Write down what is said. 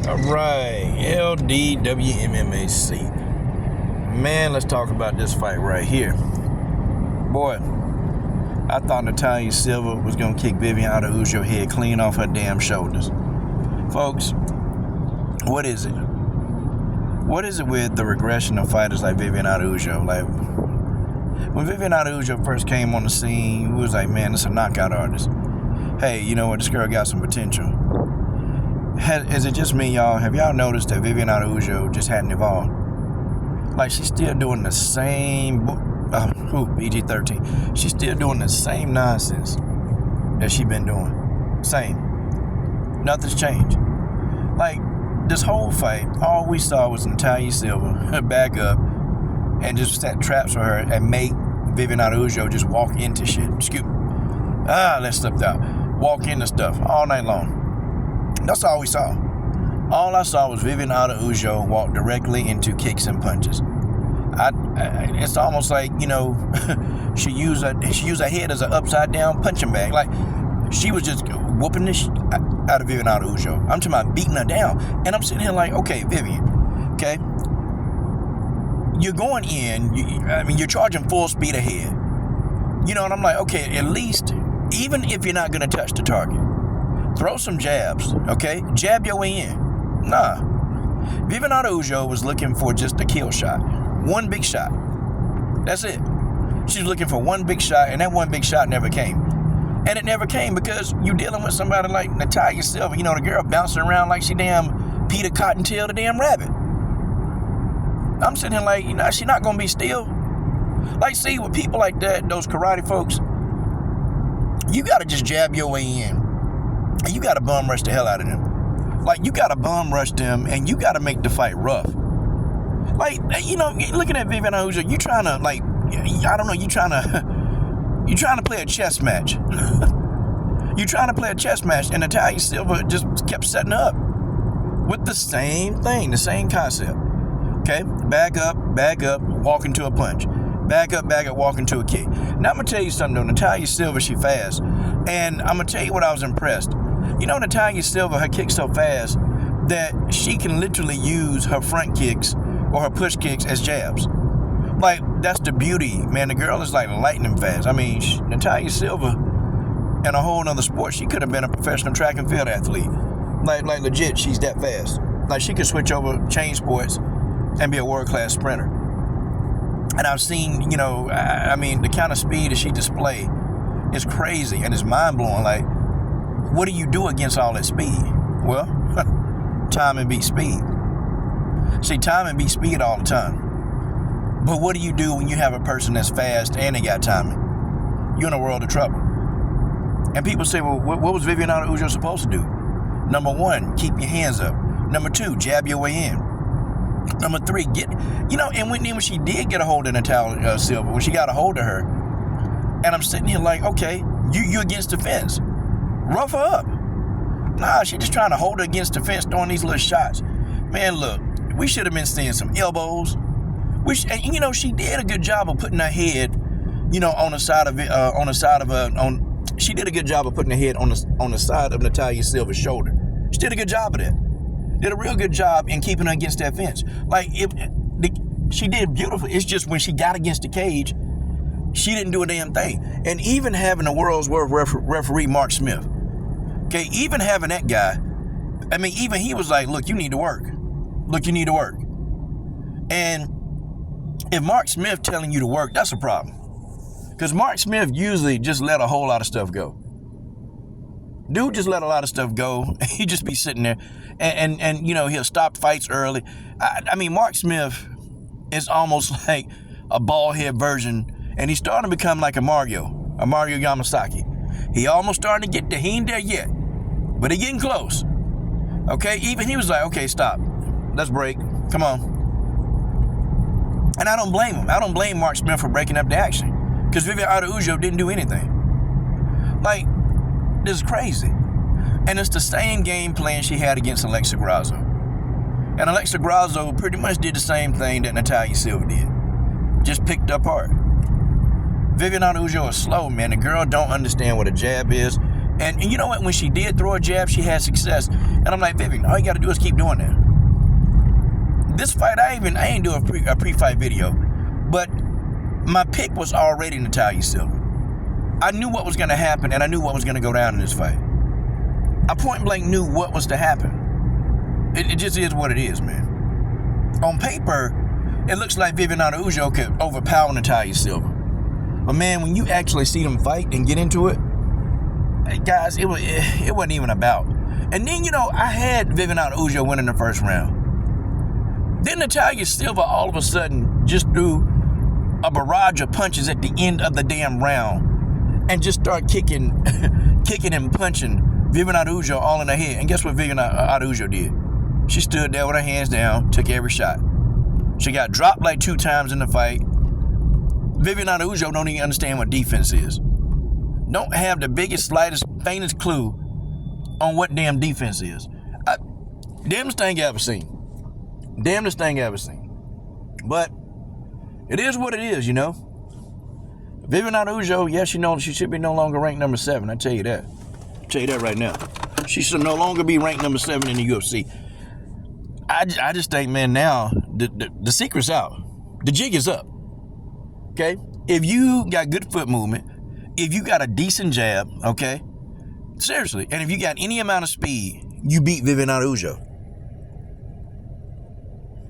All right, LDWMMAC. Man, let's talk about this fight right here. Boy, I thought Natalia Silva was going to kick Viviane Araújo head clean off her damn shoulders. Folks, what is it? What is it with the regression of fighters like Viviane Araújo? Like, when Viviane Araújo first came on the scene, we was like, man, this is a knockout artist. Hey, you know what? This girl got some potential. Is it just me, y'all? Have y'all noticed that Viviane Araújo just hadn't evolved? Like, she's still doing the same, PG-13. She's still doing the same nonsense that she's been doing. Same. Nothing's changed. Like, this whole fight, all we saw was Natalia Silva back up and just set traps for her and make Viviane Araújo just walk into shit. That slipped out. Walk into stuff all night long. That's all we saw. All I saw was Viviane Araújo walk directly into kicks and punches. It's almost like, you know, she used her head as an upside down punching bag. Like, she was just whooping the shit out of Viviane Araújo. I'm talking about beating her down. And I'm sitting here like, okay, Viviane, okay? You're going in, you're charging full speed ahead. You know, and I'm like, okay, at least, even if you're not going to touch the target, throw some jabs, okay? Jab your way in. Nah. Viviane Araújo was looking for just a kill shot. One big shot. That's it. She's looking for one big shot, and that one big shot never came. And it never came because you're dealing with somebody like Natalia Silva. You know, the girl bouncing around like she damn Peter Cottontail the damn rabbit. I'm sitting here like, you know, she's not going to be still. Like, see, with people like that, those karate folks, you got to just jab your way in. And you got to bum rush the hell out of them. Like, you got to bum rush them, and you got to make the fight rough. Like, you know, looking at Viviane Araújo, you trying to, like, I don't know, you trying to play a chess match. You trying to play a chess match, and Natalia Silva just kept setting up with the same thing, the same concept. Okay, back up, walk into a punch. Back up, walk into a kick. Now, I'm going to tell you something, though. Natalia Silva, she fast. And I'm going to tell you what I was impressed. You know, Natalia Silva, her kicks so fast that she can literally use her front kicks or her push kicks as jabs. Like, that's the beauty, man. The girl is like lightning fast. I mean, Natalia Silva, in a whole nother sport, she could have been a professional track and field athlete. Like legit, she's that fast. Like, she could switch over chain sports and be a world-class sprinter. And I've seen, you know, the kind of speed that she displays is crazy and it's mind-blowing. Like, what do you do against all that speed? Well, timing beats speed. See, timing beats speed all the time. But what do you do when you have a person that's fast and they got timing? You're in a world of trouble. And people say, well, what was Viviane Araújo supposed to do? Number one, keep your hands up. Number two, jab your way in. Number three, and when she did get a hold of Natalia Silva, when she got a hold of her, and I'm sitting here like, okay, you against the fence. Rough her up. Nah, she just trying to hold her against the fence, throwing these little shots. Man, look, we should have been seeing some elbows. She did a good job of putting her head, you know, on the side of she did a good job of putting her head on the side of Natalia Silva's shoulder. She did a good job of that. Did a real good job in keeping her against that fence. Like, she did beautiful. It's just when she got against the cage, she didn't do a damn thing. And even having the world's worst referee, Mark Smith, okay, even having that guy, even he was like, look, you need to work. And if Mark Smith telling you to work, that's a problem. Because Mark Smith usually just let a whole lot of stuff go. Dude just let a lot of stuff go. He just be sitting there and you know, he'll stop fights early. Mark Smith is almost like a bald head version, and he's starting to become like a Mario Yamasaki. He almost starting to get there. He ain't there yet, but he getting close. Okay, even he was like, okay, stop. Let's break. Come on. And I don't blame him. I don't blame Mark Smith for breaking up the action, because Viviane Araújo didn't do anything. Like, this is crazy. And it's the same game plan she had against Alexa Grasso. And Alexa Grasso pretty much did the same thing that Natalia Silva did. Just picked up hard. Viviane Araújo is slow, man. The girl don't understand what a jab is. And you know what? When she did throw a jab, she had success. And I'm like, Vivian, all you got to do is keep doing that. This fight, I ain't do a pre-fight video, but my pick was already Natalia Silva. I knew what was going to happen, and I knew what was going to go down in this fight. I point blank knew what was to happen. It just is what it is, man. On paper, it looks like Viviane Araujo could overpower Natalia Silva. But man, when you actually see them fight and get into it, hey guys, it wasn't even about. And then, you know, I had Viviane Araujo winning the first round. Then Natalia Silva all of a sudden just threw a barrage of punches at the end of the damn round and just start kicking and punching Viviane Araujo all in the head. And guess what Viviane Araujo did? She stood there with her hands down, took every shot. She got dropped like 2 times in the fight. Viviane Araujo don't even understand what defense is. Don't have the biggest, slightest, faintest clue on what damn defense is. Damnest thing I ever seen. Damnest thing I ever seen. But it is what it is, you know. Viviane Araujo, yes, you know, she should be no longer ranked number 7. I tell you that. I'll tell you that right now. She should no longer be ranked number 7 in the UFC. I just think, man, now the secret's out. The jig is up. Okay? If you got good foot movement, if you got a decent jab, okay? Seriously. And if you got any amount of speed, you beat Viviane Araujo.